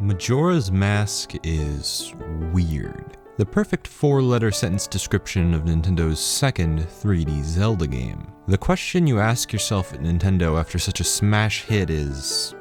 Majora's Mask is weird. The perfect four-letter sentence description of Nintendo's second 3D Zelda game. The question you ask yourself at Nintendo after such a smash hit is,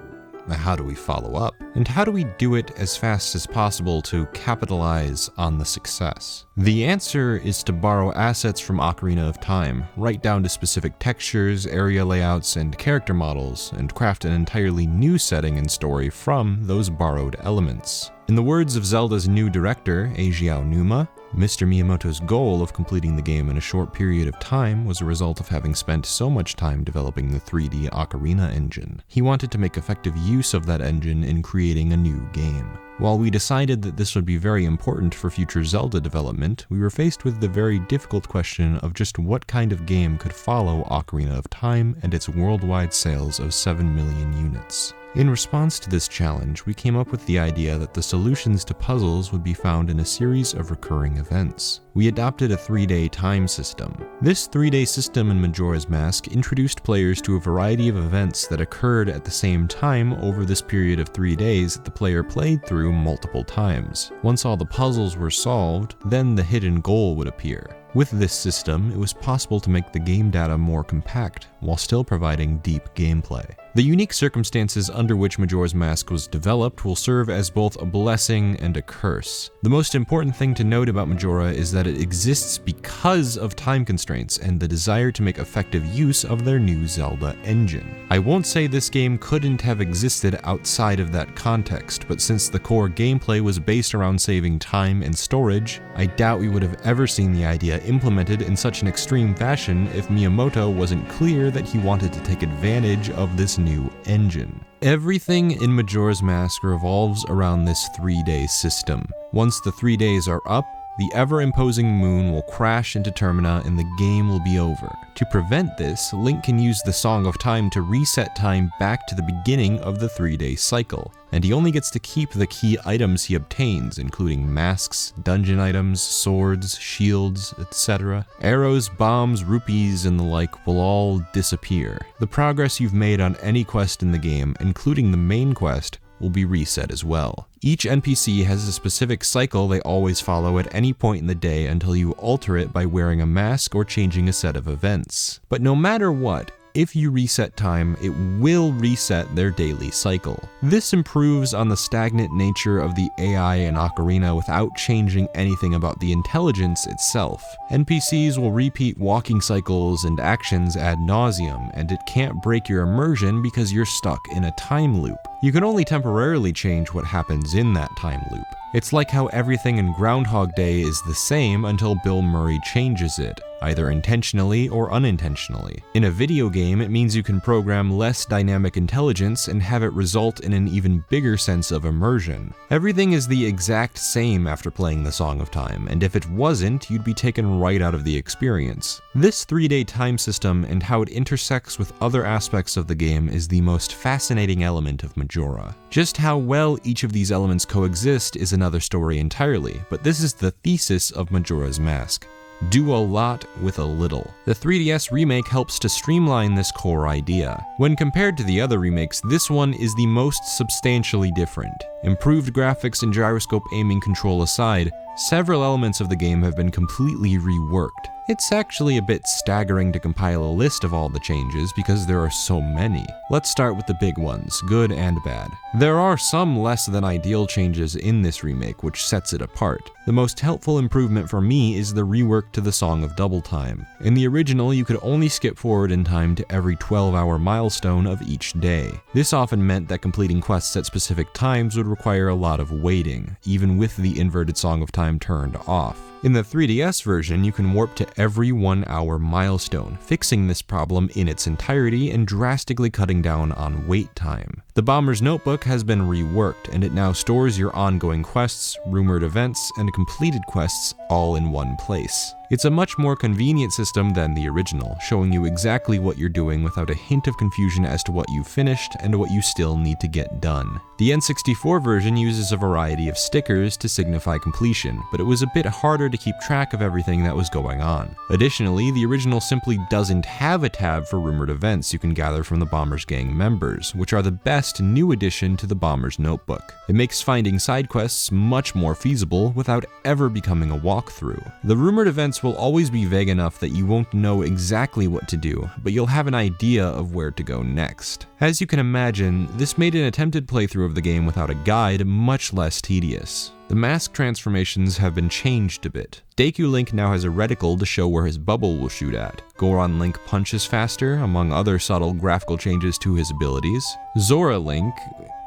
how do we follow up? And how do we do it as fast as possible to capitalize on the success? The answer is to borrow assets from Ocarina of Time, right down to specific textures, area layouts, and character models, and craft an entirely new setting and story from those borrowed elements. In the words of Zelda's new director, Eiji Aonuma, Mr. Miyamoto's goal of completing the game in a short period of time was a result of having spent so much time developing the 3D Ocarina engine. He wanted to make effective use of that engine in creating a new game. While we decided that this would be very important for future Zelda development, we were faced with the very difficult question of just what kind of game could follow Ocarina of Time and its worldwide sales of 7 million units. In response to this challenge, we came up with the idea that the solutions to puzzles would be found in a series of recurring events. We adopted a 3-day time system. This 3-day system in Majora's Mask introduced players to a variety of events that occurred at the same time over this period of 3 days that the player played through multiple times. Once all the puzzles were solved, then the hidden goal would appear. With this system, it was possible to make the game data more compact, while still providing deep gameplay. The unique circumstances under which Majora's Mask was developed will serve as both a blessing and a curse. The most important thing to note about Majora is that it exists because of time constraints and the desire to make effective use of their new Zelda engine. I won't say this game couldn't have existed outside of that context, but since the core gameplay was based around saving time and storage, I doubt we would have ever seen the idea implemented in such an extreme fashion if Miyamoto wasn't clear that he wanted to take advantage of this new engine. Everything in Majora's Mask revolves around this 3-day system. Once the 3 days are up, the ever-imposing moon will crash into Termina and the game will be over. To prevent this, Link can use the Song of Time to reset time back to the beginning of the 3-day cycle, and he only gets to keep the key items he obtains, including masks, dungeon items, swords, shields, etc. Arrows, bombs, rupees, and the like will all disappear. The progress you've made on any quest in the game, including the main quest, will be reset as well. Each NPC has a specific cycle they always follow at any point in the day until you alter it by wearing a mask or changing a set of events. But no matter what, if you reset time, it will reset their daily cycle. This improves on the stagnant nature of the AI in Ocarina without changing anything about the intelligence itself. NPCs will repeat walking cycles and actions ad nauseum, and it can't break your immersion because you're stuck in a time loop. You can only temporarily change what happens in that time loop. It's like how everything in Groundhog Day is the same until Bill Murray changes it, either intentionally or unintentionally. In a video game, it means you can program less dynamic intelligence and have it result in an even bigger sense of immersion. Everything is the exact same after playing the Song of Time, and if it wasn't, you'd be taken right out of the experience. This 3-day time system and how it intersects with other aspects of the game is the most fascinating element of Majora. Just how well each of these elements coexist is another story entirely, but this is the thesis of Majora's Mask. Do a lot with a little. The 3DS remake helps to streamline this core idea. When compared to the other remakes, this one is the most substantially different. Improved graphics and gyroscope aiming control aside, several elements of the game have been completely reworked. It's actually a bit staggering to compile a list of all the changes because there are so many. Let's start with the big ones, good and bad. There are some less than ideal changes in this remake, which sets it apart. The most helpful improvement for me is the rework to the Song of Double Time. In the original, you could only skip forward in time to every 12-hour milestone of each day. This often meant that completing quests at specific times would require a lot of waiting, even with the inverted Song of Time turned off. In the 3DS version, you can warp to every 1-hour milestone, fixing this problem in its entirety and drastically cutting down on wait time. The Bomber's Notebook has been reworked, and it now stores your ongoing quests, rumored events, and completed quests all in one place. It's a much more convenient system than the original, showing you exactly what you're doing without a hint of confusion as to what you've finished and what you still need to get done. The N64 version uses a variety of stickers to signify completion, but it was a bit harder to keep track of everything that was going on. Additionally, the original simply doesn't have a tab for rumored events you can gather from the Bombers Gang members, which are the best best new addition to the Bomber's Notebook. It makes finding side quests much more feasible without ever becoming a walkthrough. The rumored events will always be vague enough that you won't know exactly what to do, but you'll have an idea of where to go next. As you can imagine, this made an attempted playthrough of the game without a guide much less tedious. The mask transformations have been changed a bit. Deku Link now has a reticle to show where his bubble will shoot at. Goron Link punches faster, among other subtle graphical changes to his abilities. Zora Link,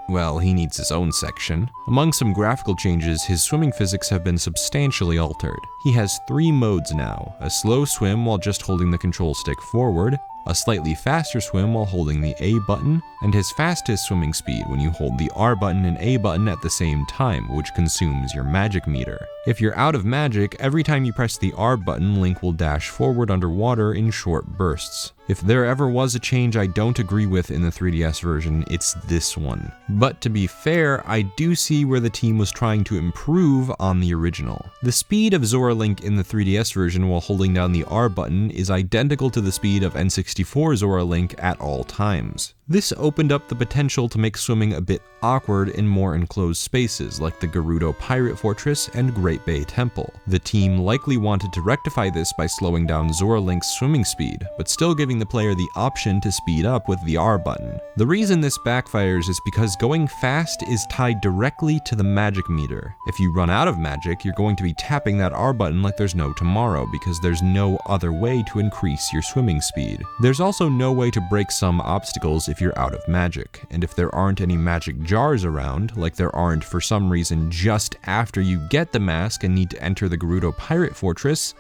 well, he needs his own section. Among some graphical changes, his swimming physics have been substantially altered. He has 3 modes now: a slow swim while just holding the control stick forward, a slightly faster swim while holding the A button, and his fastest swimming speed when you hold the R button and A button at the same time, which consumes your magic meter. If you're out of magic, every time you press the R button, Link will dash forward underwater in short bursts. If there ever was a change I don't agree with in the 3DS version, it's this one. But to be fair, I do see where the team was trying to improve on the original. The speed of Zora Link in the 3DS version while holding down the R button is identical to the speed of N64 Zora Link at all times. This opened up the potential to make swimming a bit awkward in more enclosed spaces like the Gerudo Pirate Fortress and Great Bay Temple. The team likely wanted to rectify this by slowing down Zora Link's swimming speed, but still giving the player the option to speed up with the R button. The reason this backfires is because going fast is tied directly to the magic meter. If you run out of magic, you're going to be tapping that R button like there's no tomorrow because there's no other way to increase your swimming speed. There's also no way to break some obstacles if you're out of magic, and if there aren't any magic jars around, like there aren't for some reason just after you get the mask and need to enter the Gerudo Pirate Fortress,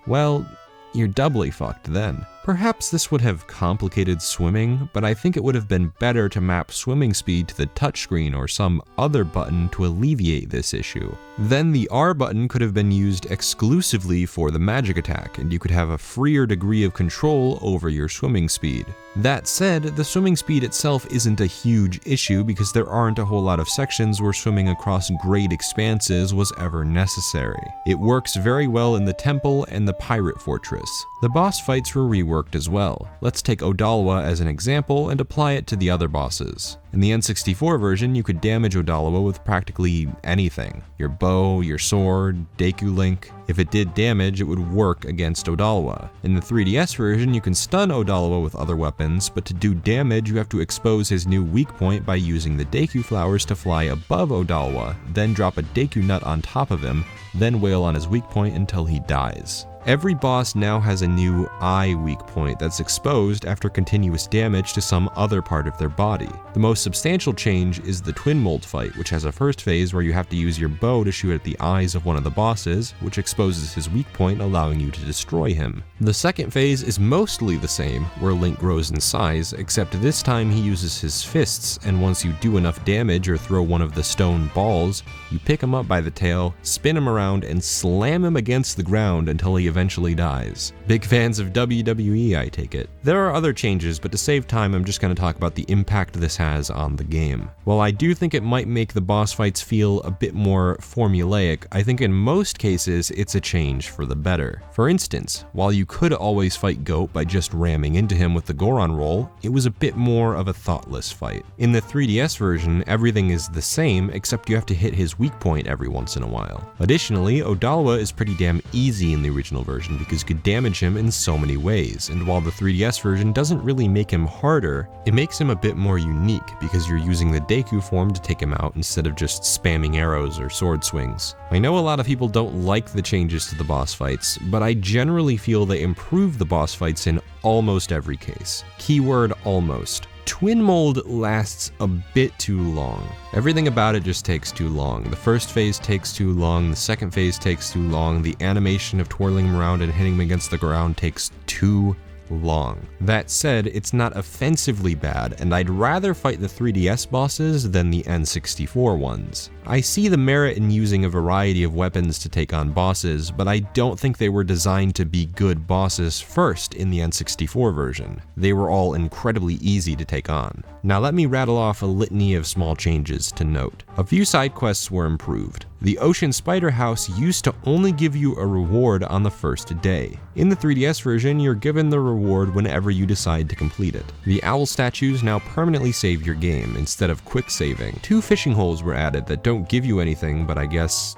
well, you're doubly fucked then. Perhaps this would have complicated swimming, but I think it would have been better to map swimming speed to the touchscreen or some other button to alleviate this issue. Then the R button could have been used exclusively for the magic attack, and you could have a freer degree of control over your swimming speed. That said, the swimming speed itself isn't a huge issue because there aren't a whole lot of sections where swimming across great expanses was ever necessary. It works very well in the temple and the pirate fortress. The boss fights were reworked as well. Let's take Odalwa as an example and apply it to the other bosses. In the N64 version, you could damage Odalwa with practically anything. Your bow, your sword, Deku Link. If it did damage, it would work against Odalwa. In the 3DS version, you can stun Odalwa with other weapons, but to do damage, you have to expose his new weak point by using the Deku Flowers to fly above Odalwa, then drop a Deku Nut on top of him, then wail on his weak point until he dies. Every boss now has a new eye weak point that's exposed after continuous damage to some other part of their body. The most substantial change is the Twin Mold fight, which has a first phase where you have to use your bow to shoot at the eyes of one of the bosses, which exposes his weak point, allowing you to destroy him. The second phase is mostly the same, where Link grows in size, except this time he uses his fists, and once you do enough damage or throw one of the stone balls, you pick him up by the tail, spin him around, and slam him against the ground until he eventually dies. Big fans of WWE, I take it. There are other changes, but to save time, I'm just going to talk about the impact this has on the game. While I do think it might make the boss fights feel a bit more formulaic, I think in most cases it's a change for the better. For instance, while you could always fight Goat by just ramming into him with the Goron roll, it was a bit more of a thoughtless fight. In the 3DS version, everything is the same, except you have to hit his weak point every once in a while. Additionally, Odalwa is pretty damn easy in the original version because you could damage him in so many ways, and while the 3DS version doesn't really make him harder, it makes him a bit more unique because you're using the Deku form to take him out instead of just spamming arrows or sword swings. I know a lot of people don't like the changes to the boss fights, but I generally feel they improve the boss fights in almost every case. Keyword almost. Twin Mold lasts a bit too long. Everything about it just takes too long. The first phase takes too long, the second phase takes too long, the animation of twirling him around and hitting him against the ground takes too long. That said, it's not offensively bad, and I'd rather fight the 3DS bosses than the N64 ones. I see the merit in using a variety of weapons to take on bosses, but I don't think they were designed to be good bosses first in the N64 version. They were all incredibly easy to take on. Now let me rattle off a litany of small changes to note. A few side quests were improved. The Ocean Spider House used to only give you a reward on the first day. In the 3DS version, you're given the reward whenever you decide to complete it. The owl statues now permanently save your game instead of quick saving. 2 fishing holes were added that don't give you anything, but I guess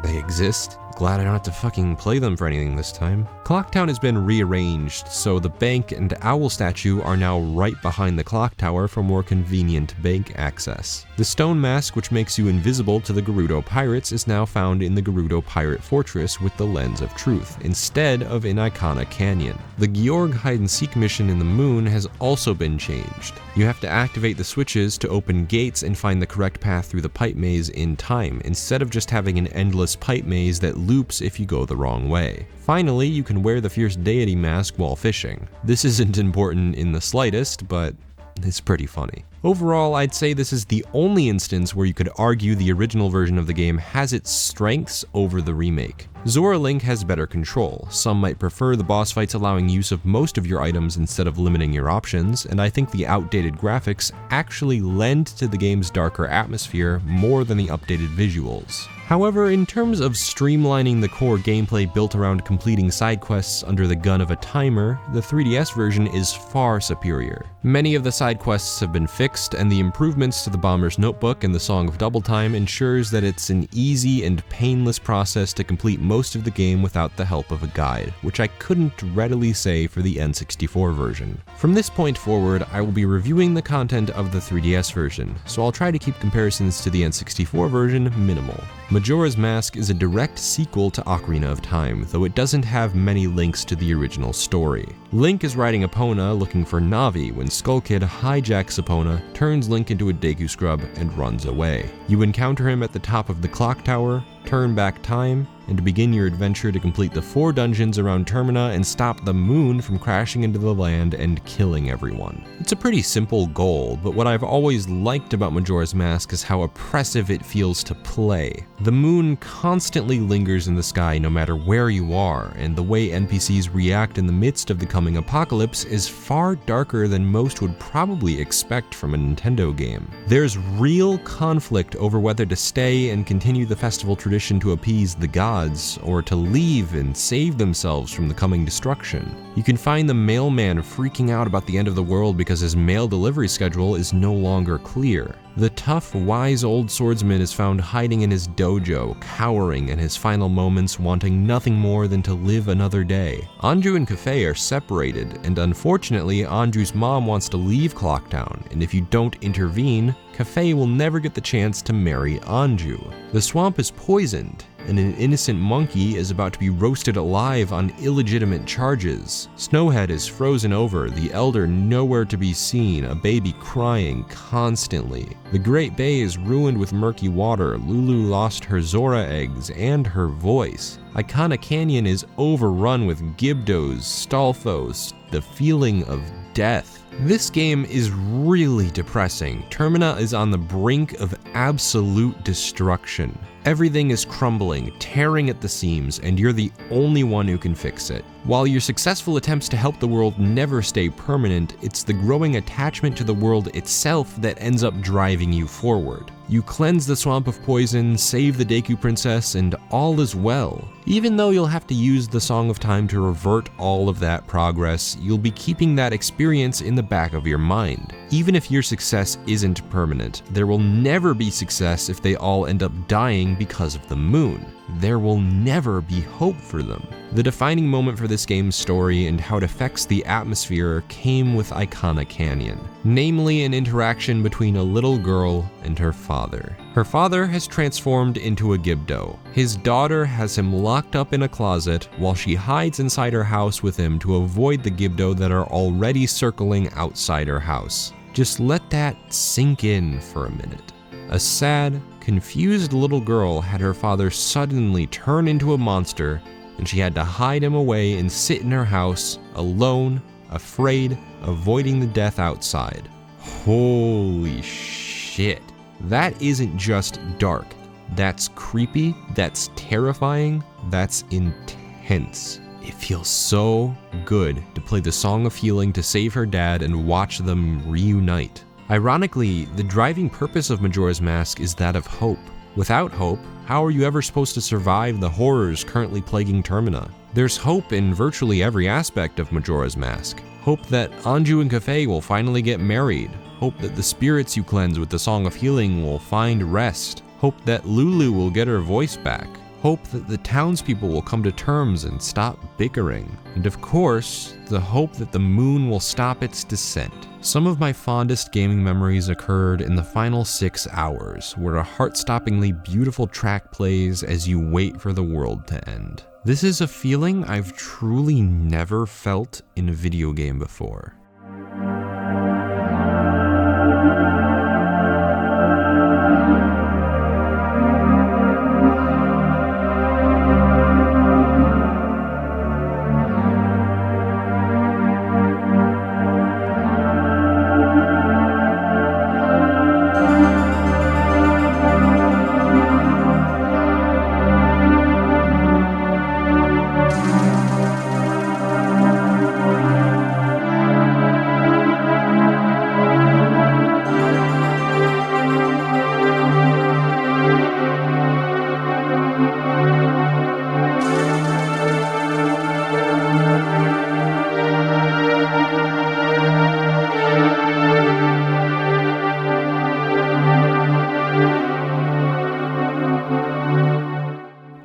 they exist. Glad I don't have to fucking play them for anything this time. Clocktown has been rearranged, so the bank and owl statue are now right behind the clock tower for more convenient bank access. The stone mask, which makes you invisible to the Gerudo pirates, is now found in the Gerudo Pirate Fortress with the Lens of Truth, instead of in Icona Canyon. The Georg hide-and-seek mission in the moon has also been changed. You have to activate the switches to open gates and find the correct path through the pipe maze in time, instead of just having an endless pipe maze that loops if you go the wrong way. Finally, you can wear the Fierce Deity mask while fishing. This isn't important in the slightest, but it's pretty funny. Overall, I'd say this is the only instance where you could argue the original version of the game has its strengths over the remake. Zora Link has better control. Some might prefer the boss fights allowing use of most of your items instead of limiting your options, and I think the outdated graphics actually lend to the game's darker atmosphere more than the updated visuals. However, in terms of streamlining the core gameplay built around completing side quests under the gun of a timer, the 3DS version is far superior. Many of the side quests have been fixed, and the improvements to the Bomber's Notebook and the Song of Double Time ensures that it's an easy and painless process to complete most of the game without the help of a guide, which I couldn't readily say for the N64 version. From this point forward, I will be reviewing the content of the 3DS version, so I'll try to keep comparisons to the N64 version minimal. Majora's Mask is a direct sequel to Ocarina of Time, though it doesn't have many links to the original story. Link is riding Epona looking for Navi when Skull Kid hijacks Epona, turns Link into a Deku Scrub, and runs away. You encounter him at the top of the clock tower, turn back time, and begin your adventure to complete the 4 dungeons around Termina and stop the moon from crashing into the land and killing everyone. It's a pretty simple goal, but what I've always liked about Majora's Mask is how oppressive it feels to play. The moon constantly lingers in the sky no matter where you are, and the way NPCs react in the midst of the coming apocalypse is far darker than most would probably expect from a Nintendo game. There's real conflict over whether to stay and continue the festival tradition to appease the gods, or to leave and save themselves from the coming destruction. You can find the mailman freaking out about the end of the world because his mail delivery schedule is no longer clear. The tough, wise old swordsman is found hiding in his dojo, cowering in his final moments, wanting nothing more than to live another day. Anju and Kafei are separated, and unfortunately, Anju's mom wants to leave Clocktown, and if you don't intervene, Kafei will never get the chance to marry Anju. The swamp is poisoned, and an innocent monkey is about to be roasted alive on illegitimate charges. Snowhead is frozen over, the elder nowhere to be seen, a baby crying constantly. The Great Bay is ruined with murky water, Lulu lost her Zora eggs and her voice. Icona Canyon is overrun with Gibdos, Stalfos, the feeling of death. This game is really depressing. Termina is on the brink of absolute destruction. Everything is crumbling, tearing at the seams, and you're the only one who can fix it. While your successful attempts to help the world never stay permanent, it's the growing attachment to the world itself that ends up driving you forward. You cleanse the swamp of poison, save the Deku Princess, and all is well. Even though you'll have to use the Song of Time to revert all of that progress, you'll be keeping that experience in the back of your mind. Even if your success isn't permanent, there will never be success if they all end up dying because of the moon. There will never be hope for them. The defining moment for this game's story and how it affects the atmosphere came with Icona Canyon, namely an interaction between a little girl and her father. Her father has transformed into a Gibdo. His daughter has him locked up in a closet while she hides inside her house with him to avoid the Gibdo that are already circling outside her house. Just let that sink in for a minute. A sad, confused little girl had her father suddenly turn into a monster, and she had to hide him away and sit in her house, alone, afraid, avoiding the death outside. Holy shit. That isn't just dark. That's creepy, that's terrifying, that's intense. It feels so good to play the Song of Healing to save her dad and watch them reunite. Ironically, the driving purpose of Majora's Mask is that of hope. Without hope, how are you ever supposed to survive the horrors currently plaguing Termina? There's hope in virtually every aspect of Majora's Mask. Hope that Anju and Kafei will finally get married. Hope that the spirits you cleanse with the Song of Healing will find rest. Hope that Lulu will get her voice back. Hope that the townspeople will come to terms and stop bickering. And of course, the hope that the moon will stop its descent. Some of my fondest gaming memories occurred in the final 6 hours, where a heart-stoppingly beautiful track plays as you wait for the world to end. This is a feeling I've truly never felt in a video game before.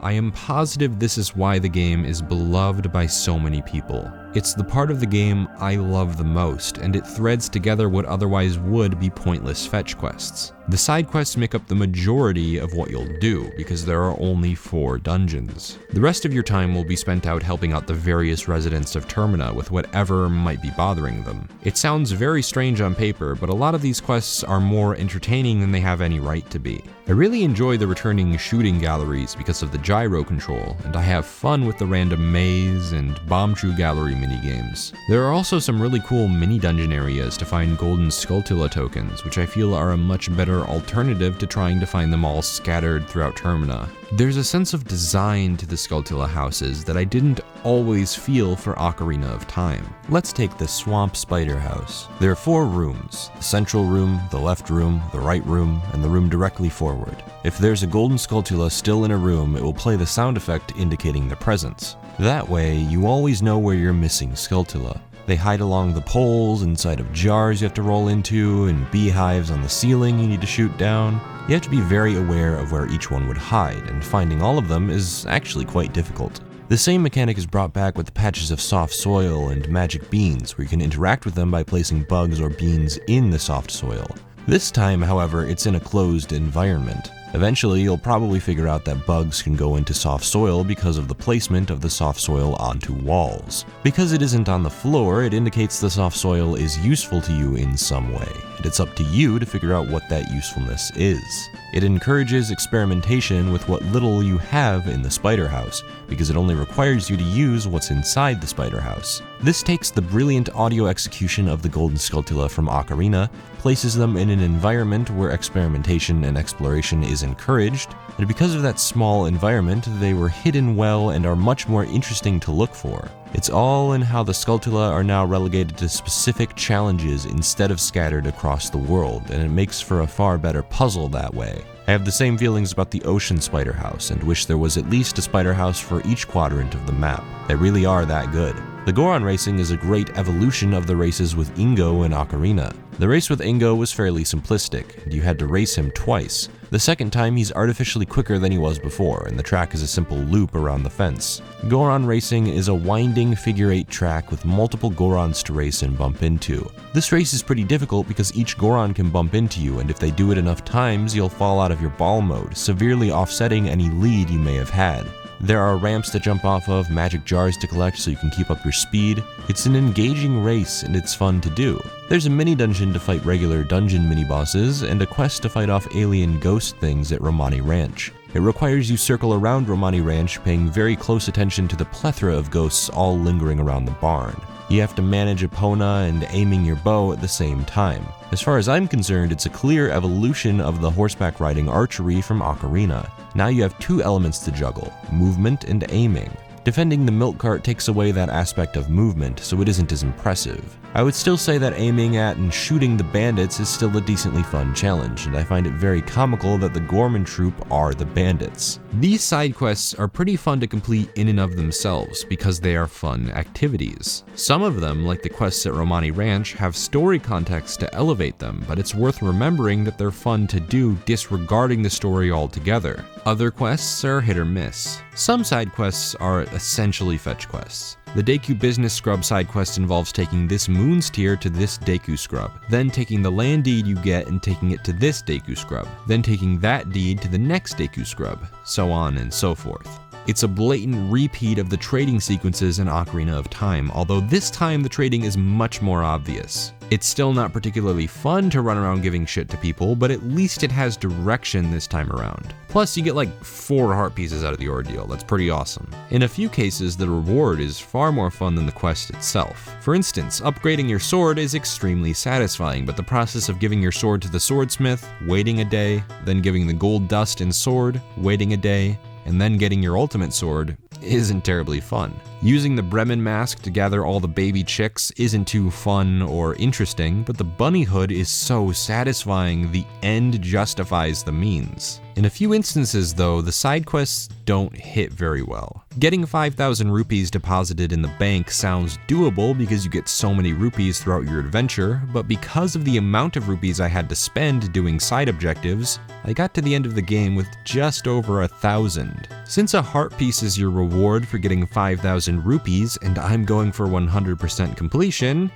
I am positive this is why the game is beloved by so many people. It's the part of the game I love the most, and it threads together what otherwise would be pointless fetch quests. The side quests make up the majority of what you'll do, because there are only 4 dungeons. The rest of your time will be spent out helping out the various residents of Termina with whatever might be bothering them. It sounds very strange on paper, but a lot of these quests are more entertaining than they have any right to be. I really enjoy the returning shooting galleries because of the gyro control, and I have fun with the random maze and Bombchu gallery minigames. There are also some really cool mini-dungeon areas to find golden Skulltula tokens, which I feel are a much better alternative to trying to find them all scattered throughout Termina. There's a sense of design to the Skulltula houses that I didn't always feel for Ocarina of Time. Let's take the Swamp Spider House. There are 4 rooms: the central room, the left room, the right room, and the room directly forward. If there's a golden Skulltula still in a room, it will play the sound effect indicating their presence. That way, you always know where you're missing Skulltula. They hide along the poles, inside of jars you have to roll into, and beehives on the ceiling you need to shoot down. You have to be very aware of where each one would hide, and finding all of them is actually quite difficult. The same mechanic is brought back with the patches of soft soil and magic beans, where you can interact with them by placing bugs or beans in the soft soil. This time, however, it's in a closed environment. Eventually, you'll probably figure out that bugs can go into soft soil because of the placement of the soft soil onto walls. Because it isn't on the floor, it indicates the soft soil is useful to you in some way, and it's up to you to figure out what that usefulness is. It encourages experimentation with what little you have in the spider house, because it only requires you to use what's inside the spider house. This takes the brilliant audio execution of the Golden Skulltula from Ocarina, places them in an environment where experimentation and exploration is encouraged, and because of that small environment, they were hidden well and are much more interesting to look for. It's all in how the Skulltula are now relegated to specific challenges instead of scattered across the world, and it makes for a far better puzzle that way. I have the same feelings about the Ocean Spider House, and wish there was at least a spider house for each quadrant of the map. They really are that good. The Goron racing is a great evolution of the races with Ingo and Ocarina. The race with Ingo was fairly simplistic, and you had to race him twice. The second time, he's artificially quicker than he was before, and the track is a simple loop around the fence. Goron Racing is a winding figure-8 track with multiple Gorons to race and bump into. This race is pretty difficult because each Goron can bump into you, and if they do it enough times, you'll fall out of your ball mode, severely offsetting any lead you may have had. There are ramps to jump off of, magic jars to collect so you can keep up your speed. It's an engaging race and it's fun to do. There's a mini-dungeon to fight regular dungeon mini-bosses, and a quest to fight off alien ghost things at Romani Ranch. It requires you circle around Romani Ranch, paying very close attention to the plethora of ghosts all lingering around the barn. You have to manage Epona and aiming your bow at the same time. As far as I'm concerned, it's a clear evolution of the horseback riding archery from Ocarina. Now you have 2 elements to juggle, movement and aiming. Defending the milk cart takes away that aspect of movement, so it isn't as impressive. I would still say that aiming at and shooting the bandits is still a decently fun challenge, and I find it very comical that the Gorman Troop are the bandits. These side quests are pretty fun to complete in and of themselves because they are fun activities. Some of them, like the quests at Romani Ranch, have story context to elevate them, but it's worth remembering that they're fun to do disregarding the story altogether. Other quests are hit or miss. Some side quests are essentially fetch quests. The Deku Business Scrub side quest involves taking this Moon's Tier to this Deku Scrub, then taking the land deed you get and taking it to this Deku Scrub, then taking that deed to the next Deku Scrub, so on and so forth. It's a blatant repeat of the trading sequences in Ocarina of Time, although this time the trading is much more obvious. It's still not particularly fun to run around giving shit to people, but at least it has direction this time around. Plus, you get like 4 heart pieces out of the ordeal. That's pretty awesome. In a few cases, the reward is far more fun than the quest itself. For instance, upgrading your sword is extremely satisfying, but the process of giving your sword to the swordsmith, waiting a day, then giving the gold dust and sword, waiting a day, and then getting your ultimate sword isn't terribly fun. Using the Bremen mask to gather all the baby chicks isn't too fun or interesting, but the bunny hood is so satisfying the end justifies the means. In a few instances though, the side quests don't hit very well. Getting 5,000 rupees deposited in the bank sounds doable because you get so many rupees throughout your adventure, but because of the amount of rupees I had to spend doing side objectives, I got to the end of the game with just over 1,000. Since a heart piece is your reward for getting 5,000 rupees, and I'm going for 100% completion,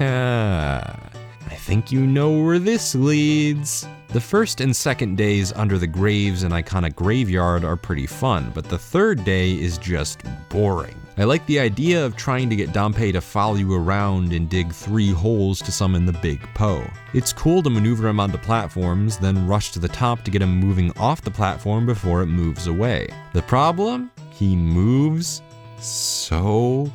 I think you know where this leads. The first and second days under the graves and iconic graveyard are pretty fun, but the third day is just boring. I like the idea of trying to get Dampé to follow you around and dig 3 holes to summon the Big Po. It's cool to maneuver him onto platforms, then rush to the top to get him moving off the platform before it moves away. The problem? He moves so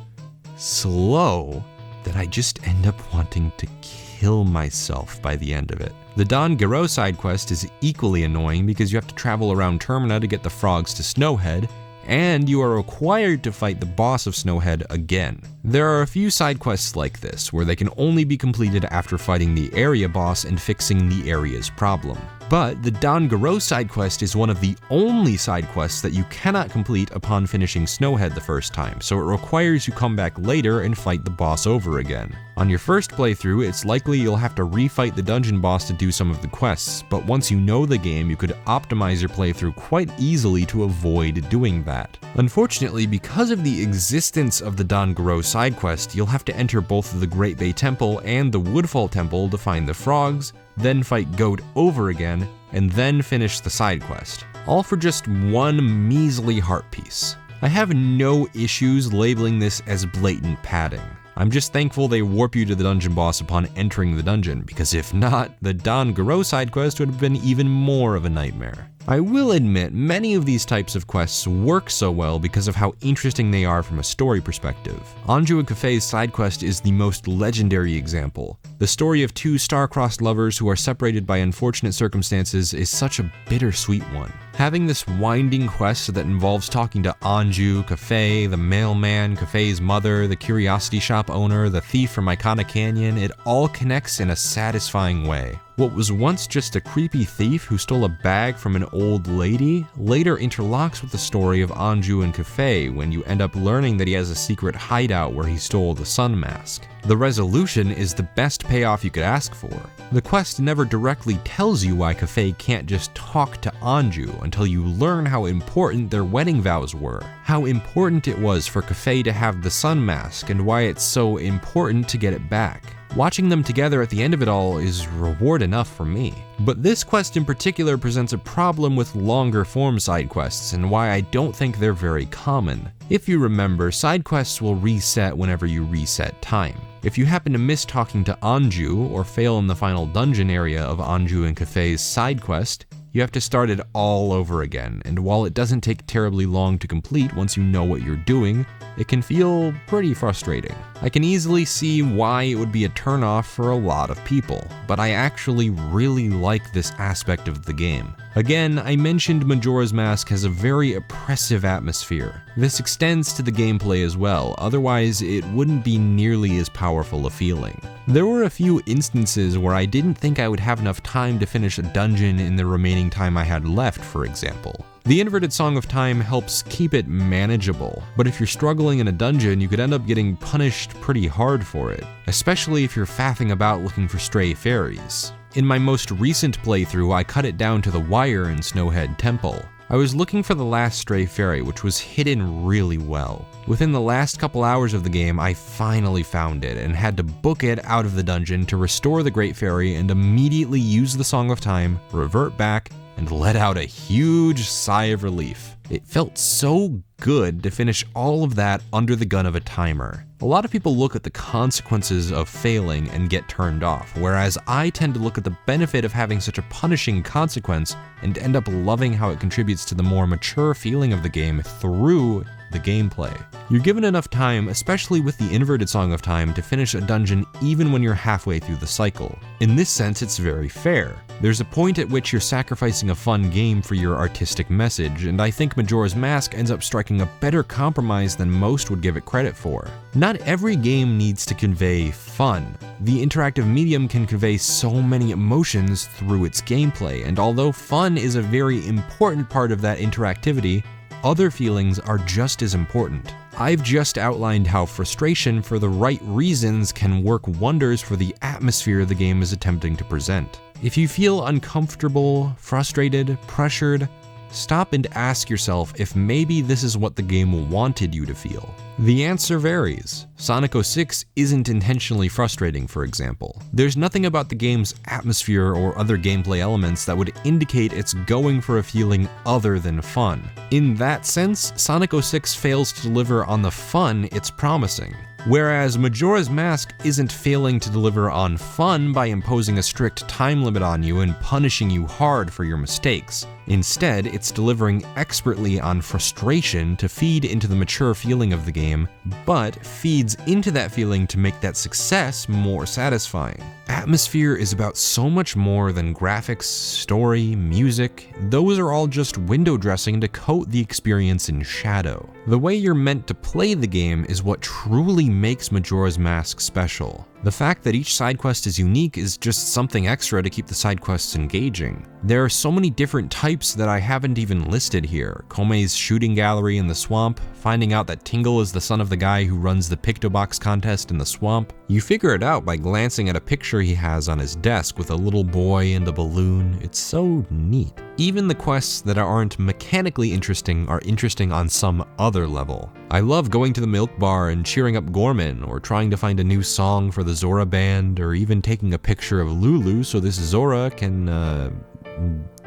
slow that I just end up wanting to kill myself by the end of it. The Don Gero side quest is equally annoying because you have to travel around Termina to get the frogs to Snowhead, and you are required to fight the boss of Snowhead again. There are a few side quests like this, where they can only be completed after fighting the area boss and fixing the area's problem. But the Don Gero side quest is one of the only side quests that you cannot complete upon finishing Snowhead the first time, so it requires you come back later and fight the boss over again. On your first playthrough, it's likely you'll have to refight the dungeon boss to do some of the quests, but once you know the game, you could optimize your playthrough quite easily to avoid doing that. Unfortunately, because of the existence of the Don Gero side quest, you'll have to enter both the Great Bay Temple and the Woodfall Temple to find the frogs, then fight Goat over again, and then finish the side quest. All for just 1 measly heart piece. I have no issues labeling this as blatant padding. I'm just thankful they warp you to the dungeon boss upon entering the dungeon, because if not, the Don Gero side quest would have been even more of a nightmare. I will admit, many of these types of quests work so well because of how interesting they are from a story perspective. Anju and Kafei's side quest is the most legendary example. The story of 2 star-crossed lovers who are separated by unfortunate circumstances is such a bittersweet one. Having this winding quest that involves talking to Anju, Kafei, the mailman, Kafei's mother, the curiosity shop owner, the thief from Icona Canyon, it all connects in a satisfying way. What was once just a creepy thief who stole a bag from an old lady later interlocks with the story of Anju and Kafei when you end up learning that he has a secret hideout where he stole the sun mask. The resolution is the best payoff you could ask for. The quest never directly tells you why Kafei can't just talk to Anju until you learn how important their wedding vows were, how important it was for Kafei to have the sun mask, and why it's so important to get it back. Watching them together at the end of it all is reward enough for me. But this quest in particular presents a problem with longer form side quests and why I don't think they're very common. If you remember, side quests will reset whenever you reset time. If you happen to miss talking to Anju or fail in the final dungeon area of Anju and Kafei's side quest, you have to start it all over again, and while it doesn't take terribly long to complete once you know what you're doing, it can feel pretty frustrating. I can easily see why it would be a turnoff for a lot of people, but I actually really like this aspect of the game. Again, I mentioned Majora's Mask has a very oppressive atmosphere. This extends to the gameplay as well, otherwise it wouldn't be nearly as powerful a feeling. There were a few instances where I didn't think I would have enough time to finish a dungeon in the remaining time I had left, for example. The inverted Song of Time helps keep it manageable, but if you're struggling in a dungeon, you could end up getting punished pretty hard for it, especially if you're faffing about looking for stray fairies. In my most recent playthrough, I cut it down to the wire in Snowhead Temple. I was looking for the last stray fairy, which was hidden really well. Within the last couple hours of the game, I finally found it and had to book it out of the dungeon to restore the Great Fairy and immediately use the Song of Time, revert back, and let out a huge sigh of relief. It felt so good to finish all of that under the gun of a timer. A lot of people look at the consequences of failing and get turned off, whereas I tend to look at the benefit of having such a punishing consequence and end up loving how it contributes to the more mature feeling of the game through the gameplay. You're given enough time, especially with the inverted Song of Time, to finish a dungeon even when you're halfway through the cycle. In this sense, it's very fair. There's a point at which you're sacrificing a fun game for your artistic message, and I think Majora's Mask ends up striking a better compromise than most would give it credit for. Not every game needs to convey fun. The interactive medium can convey so many emotions through its gameplay, and although fun is a very important part of that interactivity, other feelings are just as important. I've just outlined how frustration for the right reasons can work wonders for the atmosphere the game is attempting to present. If you feel uncomfortable, frustrated, pressured, stop and ask yourself if maybe this is what the game wanted you to feel. The answer varies. Sonic 06 isn't intentionally frustrating, for example. There's nothing about the game's atmosphere or other gameplay elements that would indicate it's going for a feeling other than fun. In that sense, Sonic 06 fails to deliver on the fun it's promising. Whereas Majora's Mask isn't failing to deliver on fun by imposing a strict time limit on you and punishing you hard for your mistakes. Instead, it's delivering expertly on frustration to feed into the mature feeling of the game, but feeds into that feeling to make that success more satisfying. Atmosphere is about so much more than graphics, story, music. Those are all just window dressing to coat the experience in shadow. The way you're meant to play the game is what truly makes Majora's Mask special. The fact that each side quest is unique is just something extra to keep the side quests engaging. There are so many different types that I haven't even listed here. Kome's shooting gallery in the swamp, finding out that Tingle is the son of the guy who runs the Pictobox contest in the swamp. You figure it out by glancing at a picture he has on his desk with a little boy and a balloon. It's so neat. Even the quests that aren't mechanically interesting are interesting on some other level. I love going to the milk bar and cheering up Gorman, or trying to find a new song for the Zora band, or even taking a picture of Lulu so this Zora can,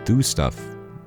do stuff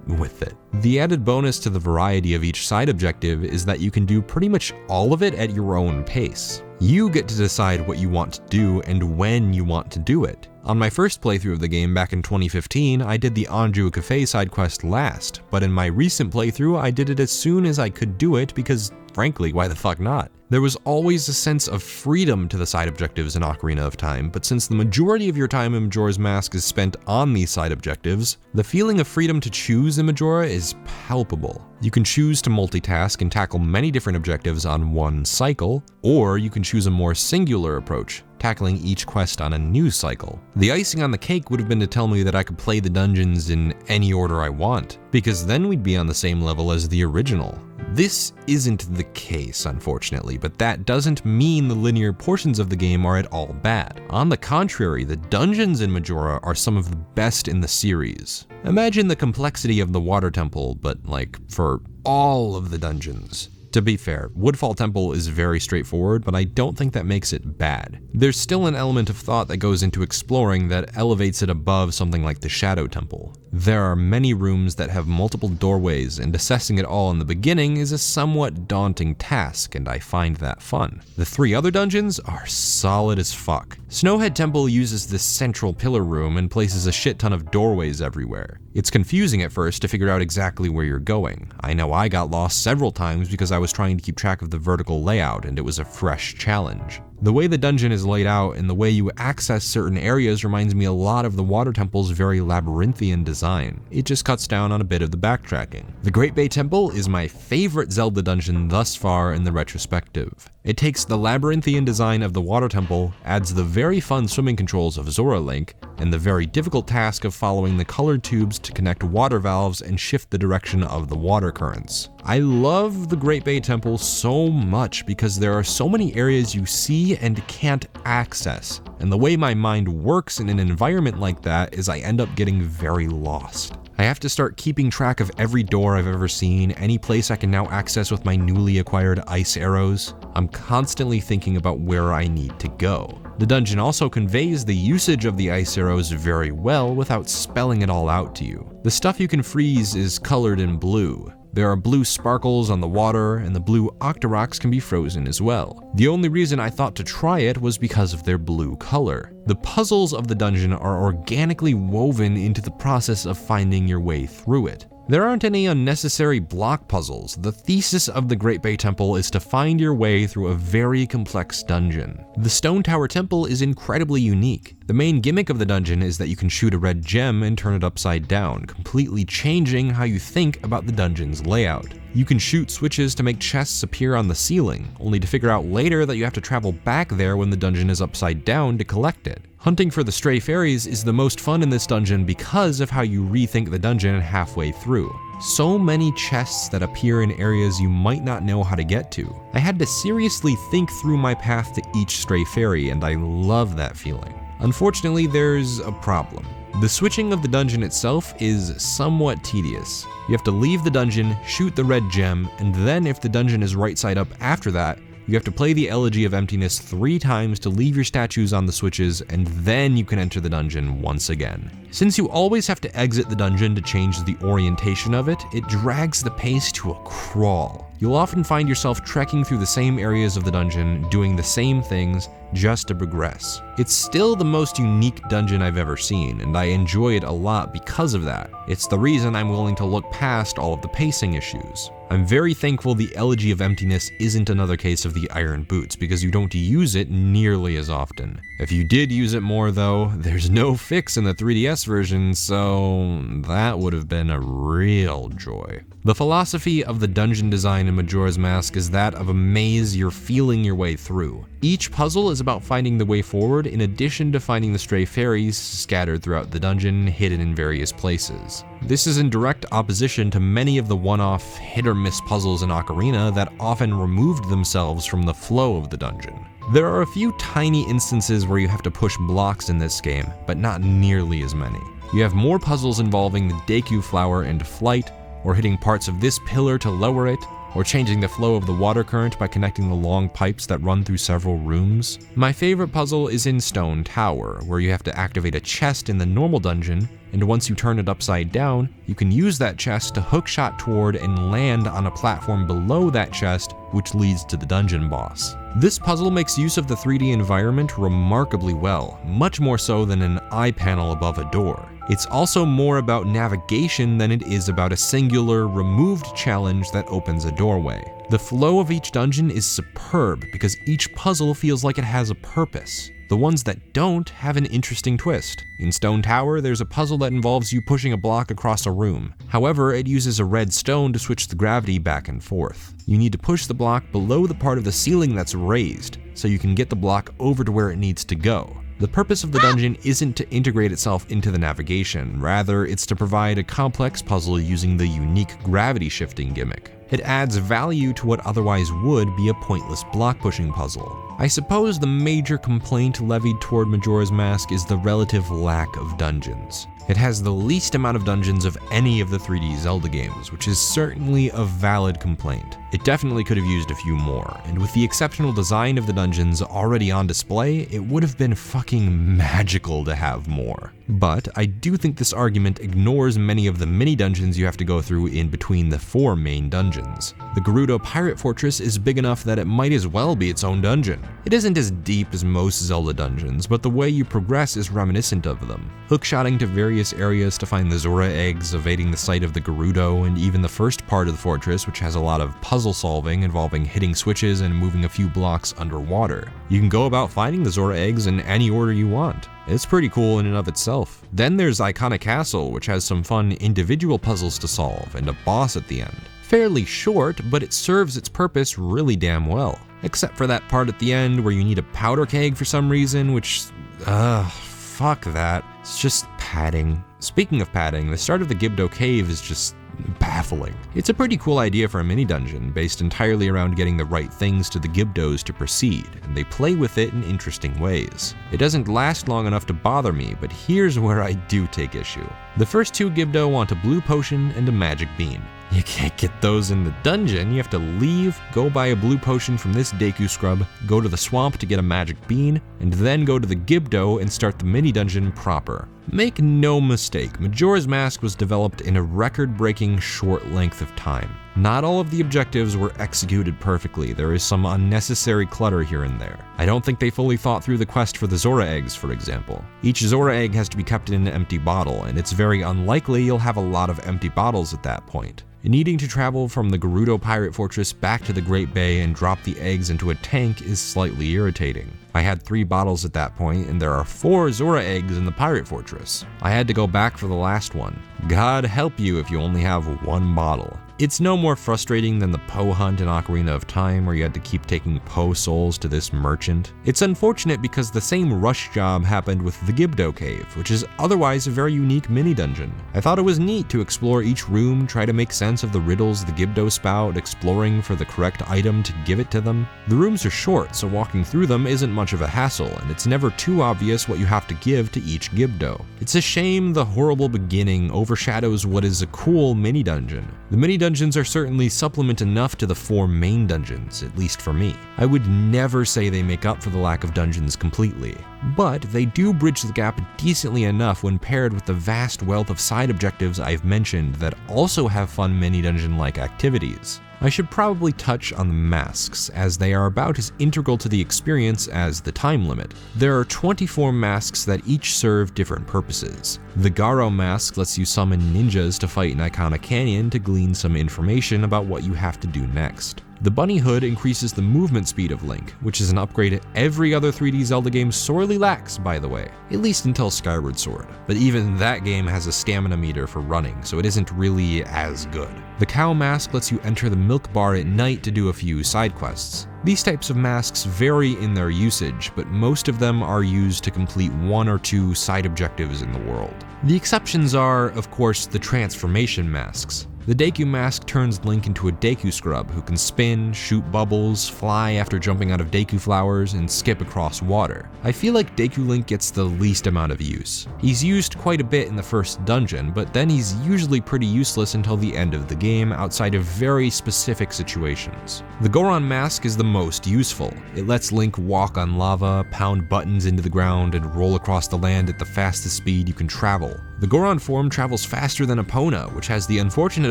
with it. The added bonus to the variety of each side objective is that you can do pretty much all of it at your own pace. You get to decide what you want to do and when you want to do it. On my first playthrough of the game back in 2015, I did the Anju Cafe side quest last, but in my recent playthrough, I did it as soon as I could do it because, frankly, why the fuck not? There was always a sense of freedom to the side objectives in Ocarina of Time, but since the majority of your time in Majora's Mask is spent on these side objectives, the feeling of freedom to choose in Majora is palpable. You can choose to multitask and tackle many different objectives on one cycle, or you can choose a more singular approach, tackling each quest on a new cycle. The icing on the cake would have been to tell me that I could play the dungeons in any order I want, because then we'd be on the same level as the original. This isn't the case, unfortunately, but that doesn't mean the linear portions of the game are at all bad. On the contrary, the dungeons in Majora are some of the best in the series. Imagine the complexity of the Water Temple, but like for all of the dungeons. To be fair, Woodfall Temple is very straightforward, but I don't think that makes it bad. There's still an element of thought that goes into exploring that elevates it above something like the Shadow Temple. There are many rooms that have multiple doorways, and assessing it all in the beginning is a somewhat daunting task, and I find that fun. The 3 other dungeons are solid as fuck. Snowhead Temple uses this central pillar room and places a shit ton of doorways everywhere. It's confusing at first to figure out exactly where you're going. I know I got lost several times because I was trying to keep track of the vertical layout, and it was a fresh challenge. The way the dungeon is laid out and the way you access certain areas reminds me a lot of the Water Temple's very labyrinthian design. It just cuts down on a bit of the backtracking. The Great Bay Temple is my favorite Zelda dungeon thus far in the retrospective. It takes the labyrinthian design of the Water Temple, adds the very fun swimming controls of Zora Link, and the very difficult task of following the colored tubes to connect water valves and shift the direction of the water currents. I love the Great Bay Temple so much because there are so many areas you see and can't access, and the way my mind works in an environment like that is I end up getting very lost. I have to start keeping track of every door I've ever seen, any place I can now access with my newly acquired ice arrows. I'm constantly thinking about where I need to go. The dungeon also conveys the usage of the ice arrows very well without spelling it all out to you. The stuff you can freeze is colored in blue. There are blue sparkles on the water, and the blue Octoroks can be frozen as well. The only reason I thought to try it was because of their blue color. The puzzles of the dungeon are organically woven into the process of finding your way through it. There aren't any unnecessary block puzzles. The thesis of the Great Bay Temple is to find your way through a very complex dungeon. The Stone Tower Temple is incredibly unique. The main gimmick of the dungeon is that you can shoot a red gem and turn it upside down, completely changing how you think about the dungeon's layout. You can shoot switches to make chests appear on the ceiling, only to figure out later that you have to travel back there when the dungeon is upside down to collect it. Hunting for the stray fairies is the most fun in this dungeon because of how you rethink the dungeon halfway through. So many chests that appear in areas you might not know how to get to. I had to seriously think through my path to each stray fairy, and I love that feeling. Unfortunately, there's a problem. The switching of the dungeon itself is somewhat tedious. You have to leave the dungeon, shoot the red gem, and then if the dungeon is right side up after that, you have to play the Elegy of Emptiness 3 times to leave your statues on the switches, and then you can enter the dungeon once again. Since you always have to exit the dungeon to change the orientation of it, it drags the pace to a crawl. You'll often find yourself trekking through the same areas of the dungeon, doing the same things, just to progress. It's still the most unique dungeon I've ever seen, and I enjoy it a lot because of that. It's the reason I'm willing to look past all of the pacing issues. I'm very thankful the Elegy of Emptiness isn't another case of the Iron Boots, because you don't use it nearly as often. If you did use it more though, there's no fix in the 3DS version, so that would have been a real joy. The philosophy of the dungeon design in Majora's Mask is that of a maze you're feeling your way through. Each puzzle is about finding the way forward in addition to finding the stray fairies scattered throughout the dungeon, hidden in various places. This is in direct opposition to many of the one-off hit-or-miss puzzles in Ocarina that often removed themselves from the flow of the dungeon. There are a few tiny instances where you have to push blocks in this game, but not nearly as many. You have more puzzles involving the Deku Flower and flight, or hitting parts of this pillar to lower it, or changing the flow of the water current by connecting the long pipes that run through several rooms. My favorite puzzle is in Stone Tower, where you have to activate a chest in the normal dungeon, and once you turn it upside down, you can use that chest to hookshot toward and land on a platform below that chest, which leads to the dungeon boss. This puzzle makes use of the 3D environment remarkably well, much more so than an eye panel above a door. It's also more about navigation than it is about a singular, removed challenge that opens a doorway. The flow of each dungeon is superb because each puzzle feels like it has a purpose. The ones that don't have an interesting twist. In Stone Tower, there's a puzzle that involves you pushing a block across a room. However, it uses a red stone to switch the gravity back and forth. You need to push the block below the part of the ceiling that's raised, so you can get the block over to where it needs to go. The purpose of the dungeon isn't to integrate itself into the navigation, rather it's to provide a complex puzzle using the unique gravity shifting gimmick. It adds value to what otherwise would be a pointless block pushing puzzle. I suppose the major complaint levied toward Majora's Mask is the relative lack of dungeons. It has the least amount of dungeons of any of the 3D Zelda games, which is certainly a valid complaint. It definitely could have used a few more, and with the exceptional design of the dungeons already on display, it would have been fucking magical to have more. But I do think this argument ignores many of the mini dungeons you have to go through in between the 4 main dungeons. The Gerudo Pirate Fortress is big enough that it might as well be its own dungeon. It isn't as deep as most Zelda dungeons, but the way you progress is reminiscent of them. Hookshotting to various areas to find the Zora eggs, evading the sight of the Gerudo, and even the first part of the fortress, which has a lot of puzzle solving involving hitting switches and moving a few blocks underwater. You can go about finding the Zora eggs in any order you want. It's pretty cool in and of itself. Then there's Icona Castle, which has some fun individual puzzles to solve and a boss at the end. Fairly short, but it serves its purpose really damn well. Except for that part at the end where you need a powder keg for some reason, which, fuck that. It's just padding. Speaking of padding, the start of the Gibdo Cave is just baffling. It's a pretty cool idea for a mini dungeon, based entirely around getting the right things to the Gibdos to proceed, and they play with it in interesting ways. It doesn't last long enough to bother me, but here's where I do take issue. The first two Gibdo want a blue potion and a magic bean. You can't get those in the dungeon, you have to leave, go buy a blue potion from this Deku scrub, go to the swamp to get a magic bean, and then go to the Gibdo and start the mini dungeon proper. Make no mistake, Majora's Mask was developed in a record-breaking short length of time. Not all of the objectives were executed perfectly, there is some unnecessary clutter here and there. I don't think they fully thought through the quest for the Zora eggs, for example. Each Zora egg has to be kept in an empty bottle, and it's very unlikely you'll have a lot of empty bottles at that point. Needing to travel from the Gerudo Pirate Fortress back to the Great Bay and drop the eggs into a tank is slightly irritating. I had 3 bottles at that point, and there are 4 Zora eggs in the Pirate Fortress. I had to go back for the last one. God help you if you only have 1 bottle. It's no more frustrating than the Poe hunt in Ocarina of Time where you had to keep taking Poe souls to this merchant. It's unfortunate because the same rush job happened with the Gibdo Cave, which is otherwise a very unique mini-dungeon. I thought it was neat to explore each room, try to make sense of the riddles the Gibdo spout, exploring for the correct item to give it to them. The rooms are short, so walking through them isn't much of a hassle, and it's never too obvious what you have to give to each Gibdo. It's a shame the horrible beginning overshadows what is a cool mini-dungeon. The mini-dungeons are certainly supplement enough to the 4 main dungeons, at least for me. I would never say they make up for the lack of dungeons completely, but they do bridge the gap decently enough when paired with the vast wealth of side objectives I've mentioned that also have fun mini-dungeon-like activities. I should probably touch on the masks, as they are about as integral to the experience as the time limit. There are 24 masks that each serve different purposes. The Garo mask lets you summon ninjas to fight in Icona Canyon to glean some information about what you have to do next. The bunny hood increases the movement speed of Link, which is an upgrade every other 3D Zelda game sorely lacks, by the way, at least until Skyward Sword. But even that game has a stamina meter for running, so it isn't really as good. The cow mask lets you enter the milk bar at night to do a few side quests. These types of masks vary in their usage, but most of them are used to complete 1 or 2 side objectives in the world. The exceptions are, of course, the transformation masks. The Deku mask turns Link into a Deku scrub who can spin, shoot bubbles, fly after jumping out of Deku flowers, and skip across water. I feel like Deku Link gets the least amount of use. He's used quite a bit in the first dungeon, but then he's usually pretty useless until the end of the game outside of very specific situations. The Goron mask is the most useful. It lets Link walk on lava, pound buttons into the ground, and roll across the land at the fastest speed you can travel. The Goron form travels faster than Epona, which has the unfortunate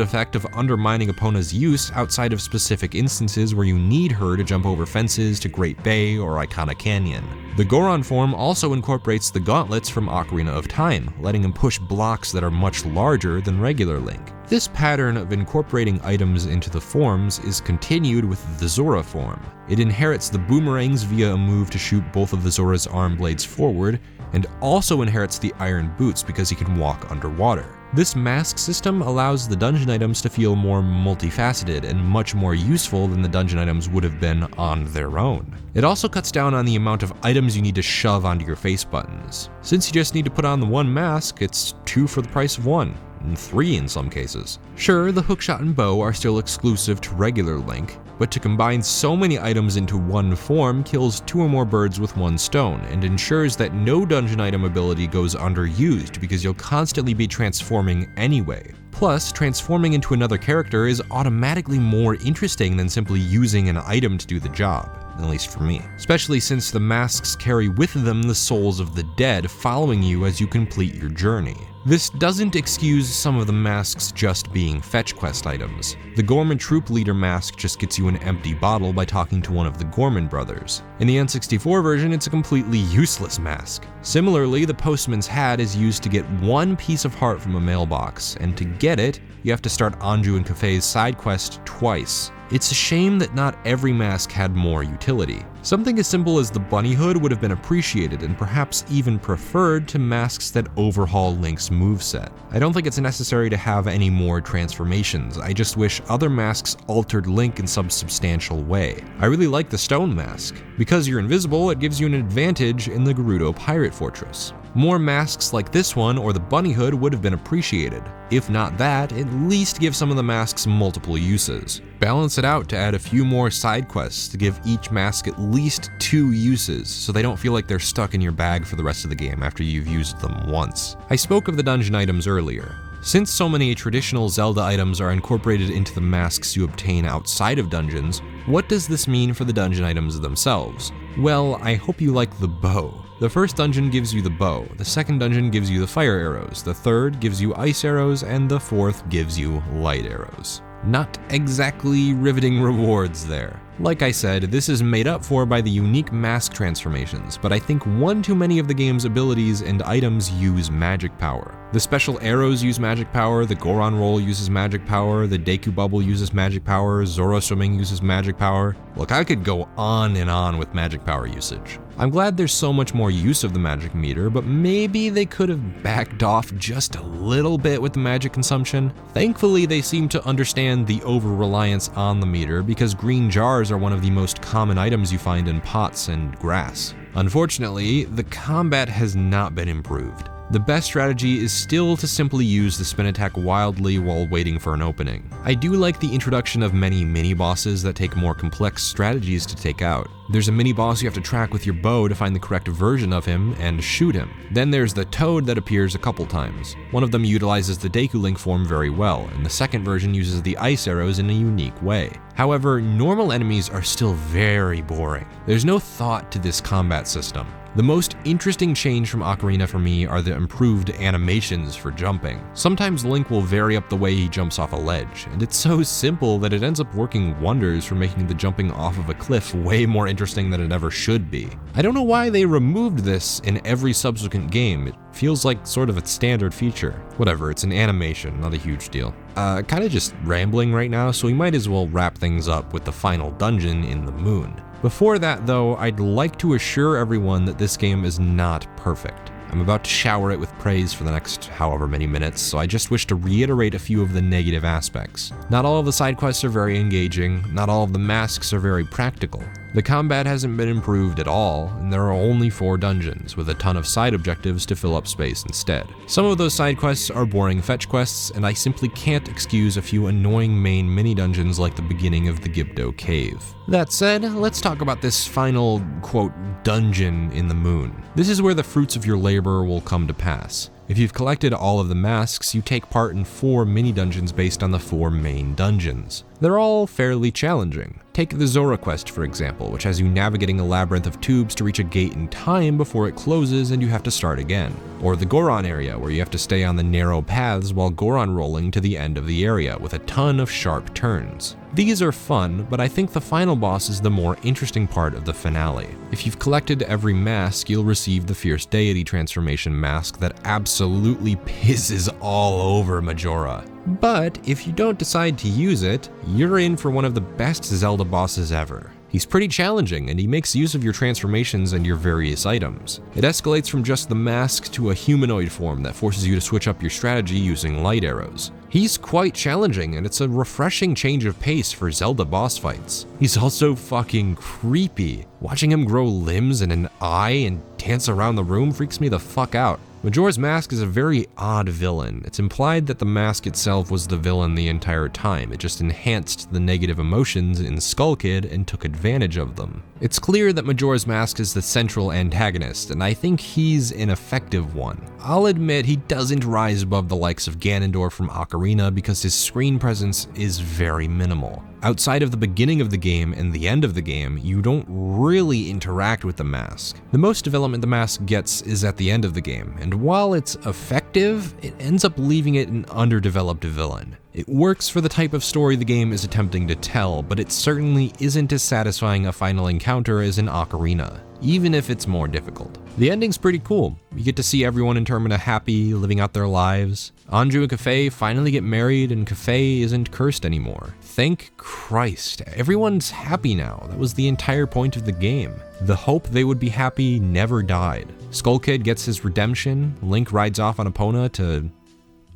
effect of undermining Epona's use outside of specific instances where you need her to jump over fences to Great Bay or Icona Canyon. The Goron form also incorporates the gauntlets from Ocarina of Time, letting him push blocks that are much larger than regular Link. This pattern of incorporating items into the forms is continued with the Zora form. It inherits the boomerangs via a move to shoot both of the Zora's arm blades forward, and also inherits the iron boots because he can walk underwater. This mask system allows the dungeon items to feel more multifaceted and much more useful than the dungeon items would have been on their own. It also cuts down on the amount of items you need to shove onto your face buttons. Since you just need to put on the 1 mask, it's 2 for the price of 1. And 3 in some cases. Sure, the hookshot and bow are still exclusive to regular Link, but to combine so many items into one form kills 2 or more birds with 1 stone, and ensures that no dungeon item ability goes underused because you'll constantly be transforming anyway. Plus, transforming into another character is automatically more interesting than simply using an item to do the job. at least for me. Especially since the masks carry with them the souls of the dead following you as you complete your journey. This doesn't excuse some of the masks just being fetch quest items. The Gorman Troop Leader mask just gets you an empty bottle by talking to one of the Gorman brothers. In the N64 version, it's a completely useless mask. Similarly, the Postman's Hat is used to get one piece of heart from a mailbox, and to get it, you have to start Anju and Kafei's side quest twice. It's a shame that not every mask had more utility. Something as simple as the bunny hood would have been appreciated and perhaps even preferred to masks that overhaul Link's moveset. I don't think it's necessary to have any more transformations, I just wish other masks altered Link in some substantial way. I really like the stone mask. Because you're invisible, it gives you an advantage in the Gerudo Pirate Fortress. More masks like this one or the bunny hood would have been appreciated. If not that, at least give some of the masks multiple uses. Balance it out to add a few more side quests to give each mask at least 2 uses so they don't feel like they're stuck in your bag for the rest of the game after you've used them once. I spoke of the dungeon items earlier. Since so many traditional Zelda items are incorporated into the masks you obtain outside of dungeons, what does this mean for the dungeon items themselves? Well, I hope you like the bow. The first dungeon gives you the bow, the second dungeon gives you the fire arrows, the third gives you ice arrows, and the fourth gives you light arrows. Not exactly riveting rewards there. Like I said, this is made up for by the unique mask transformations, but I think one too many of the game's abilities and items use magic power. The special arrows use magic power, the Goron roll uses magic power, the Deku Bubble uses magic power, Zoro Swimming uses magic power. Look, I could go on and on with magic power usage. I'm glad there's so much more use of the magic meter, but maybe they could have backed off just a little bit with the magic consumption. Thankfully, they seem to understand the over-reliance on the meter because green jars are one of the most common items you find in pots and grass. Unfortunately, the combat has not been improved. The best strategy is still to simply use the spin attack wildly while waiting for an opening. I do like the introduction of many mini-bosses that take more complex strategies to take out. There's a mini-boss you have to track with your bow to find the correct version of him and shoot him. Then there's the Toad that appears a couple times. One of them utilizes the Deku Link form very well, and the second version uses the ice arrows in a unique way. However, normal enemies are still very boring. There's no thought to this combat system. The most interesting change from Ocarina for me are the improved animations for jumping. Sometimes Link will vary up the way he jumps off a ledge, and it's so simple that it ends up working wonders for making the jumping off of a cliff way more interesting than it ever should be. I don't know why they removed this in every subsequent game. It feels like sort of a standard feature. Whatever, it's an animation, not a huge deal. Kinda just rambling right now, so we might as well wrap things up with the final dungeon in the moon. Before that though, I'd like to assure everyone that this game is not perfect. I'm about to shower it with praise for the next however many minutes, so I just wish to reiterate a few of the negative aspects. Not all of the side quests are very engaging, not all of the masks are very practical. The combat hasn't been improved at all, and there are only 4 dungeons, with a ton of side objectives to fill up space instead. Some of those side quests are boring fetch quests, and I simply can't excuse a few annoying main mini-dungeons like the beginning of the Gibdo Cave. That said, let's talk about this final, quote, dungeon in the moon. This is where the fruits of your labor will come to pass. If you've collected all of the masks, you take part in 4 mini-dungeons based on the 4 main dungeons. They're all fairly challenging. Take the Zora quest, for example, which has you navigating a labyrinth of tubes to reach a gate in time before it closes and you have to start again. Or the Goron area, where you have to stay on the narrow paths while Goron rolling to the end of the area with a ton of sharp turns. These are fun, but I think the final boss is the more interesting part of the finale. If you've collected every mask, you'll receive the Fierce Deity transformation mask that absolutely pisses all over Majora. But if you don't decide to use it, you're in for one of the best Zelda bosses ever. He's pretty challenging, and he makes use of your transformations and your various items. It escalates from just the mask to a humanoid form that forces you to switch up your strategy using light arrows. He's quite challenging, and it's a refreshing change of pace for Zelda boss fights. He's also fucking creepy. Watching him grow limbs and an eye and dance around the room freaks me the fuck out. Majora's Mask is a very odd villain. It's implied that the mask itself was the villain the entire time. It just enhanced the negative emotions in Skull Kid and took advantage of them. It's clear that Majora's Mask is the central antagonist, and I think he's an effective one. I'll admit he doesn't rise above the likes of Ganondorf from Ocarina because his screen presence is very minimal. Outside of the beginning of the game and the end of the game, you don't really interact with the mask. The most development the mask gets is at the end of the game, and while it's effective, it ends up leaving it an underdeveloped villain. It works for the type of story the game is attempting to tell, but it certainly isn't as satisfying a final encounter as in Ocarina, even if it's more difficult. The ending's pretty cool. You get to see everyone in Termina happy, living out their lives. Anju and Kafei finally get married, and Kafei isn't cursed anymore. Thank Christ, everyone's happy now. That was the entire point of the game. The hope they would be happy never died. Skull Kid gets his redemption, Link rides off on Epona to,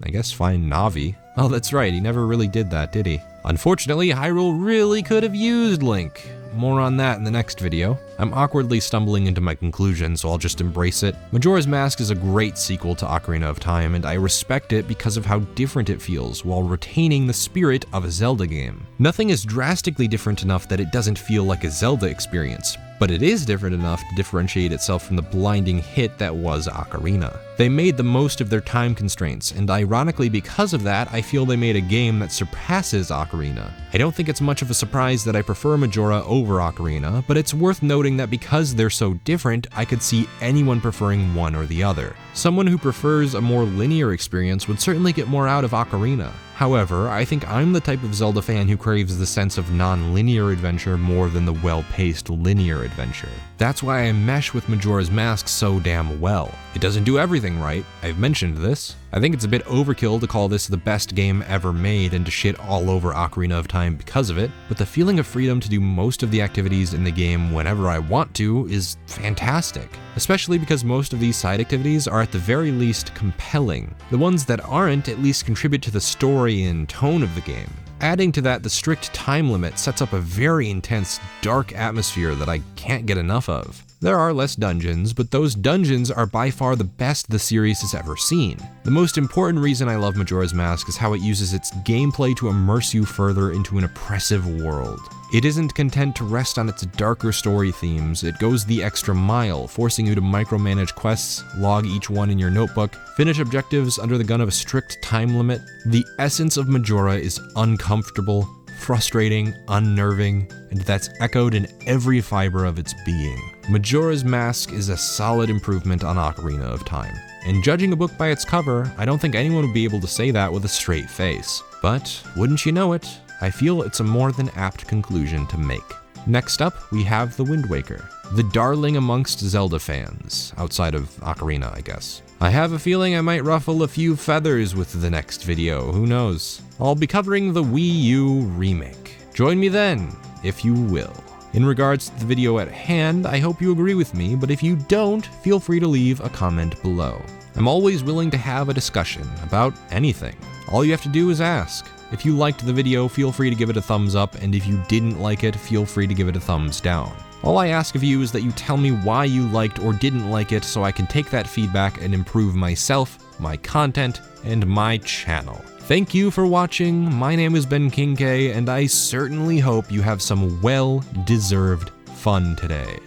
I guess, find Navi. Oh, that's right, he never really did that, did he? Unfortunately, Hyrule really could have used Link. More on that in the next video. I'm awkwardly stumbling into my conclusion, so I'll just embrace it. Majora's Mask is a great sequel to Ocarina of Time, and I respect it because of how different it feels while retaining the spirit of a Zelda game. Nothing is drastically different enough that it doesn't feel like a Zelda experience, but it is different enough to differentiate itself from the blinding hit that was Ocarina. They made the most of their time constraints, and ironically because of that, I feel they made a game that surpasses Ocarina. I don't think it's much of a surprise that I prefer Majora over Ocarina, but it's worth noting that because they're so different, I could see anyone preferring one or the other. Someone who prefers a more linear experience would certainly get more out of Ocarina. However, I think I'm the type of Zelda fan who craves the sense of non-linear adventure more than the well-paced linear adventure. That's why I mesh with Majora's Mask so damn well. It doesn't do everything right, I've mentioned this. I think it's a bit overkill to call this the best game ever made and to shit all over Ocarina of Time because of it, but the feeling of freedom to do most of the activities in the game whenever I want to is fantastic. Especially because most of these side activities are at the very least compelling. The ones that aren't at least contribute to the story and tone of the game. Adding to that, the strict time limit sets up a very intense, dark atmosphere that I can't get enough of. There are less dungeons, but those dungeons are by far the best the series has ever seen. The most important reason I love Majora's Mask is how it uses its gameplay to immerse you further into an oppressive world. It isn't content to rest on its darker story themes, it goes the extra mile, forcing you to micromanage quests, log each one in your notebook, finish objectives under the gun of a strict time limit. The essence of Majora is uncomfortable, frustrating, unnerving, and that's echoed in every fiber of its being. Majora's Mask is a solid improvement on Ocarina of Time. And judging a book by its cover, I don't think anyone would be able to say that with a straight face. But, wouldn't you know it, I feel it's a more than apt conclusion to make. Next up, we have The Wind Waker, the darling amongst Zelda fans, outside of Ocarina, I guess. I have a feeling I might ruffle a few feathers with the next video, who knows? I'll be covering the Wii U remake. Join me then, if you will. In regards to the video at hand, I hope you agree with me, but if you don't, feel free to leave a comment below. I'm always willing to have a discussion about anything. All you have to do is ask. If you liked the video, feel free to give it a thumbs up, and if you didn't like it, feel free to give it a thumbs down. All I ask of you is that you tell me why you liked or didn't like it so I can take that feedback and improve myself, my content, and my channel. Thank you for watching. My name is Ben King K, and I certainly hope you have some well-deserved fun today.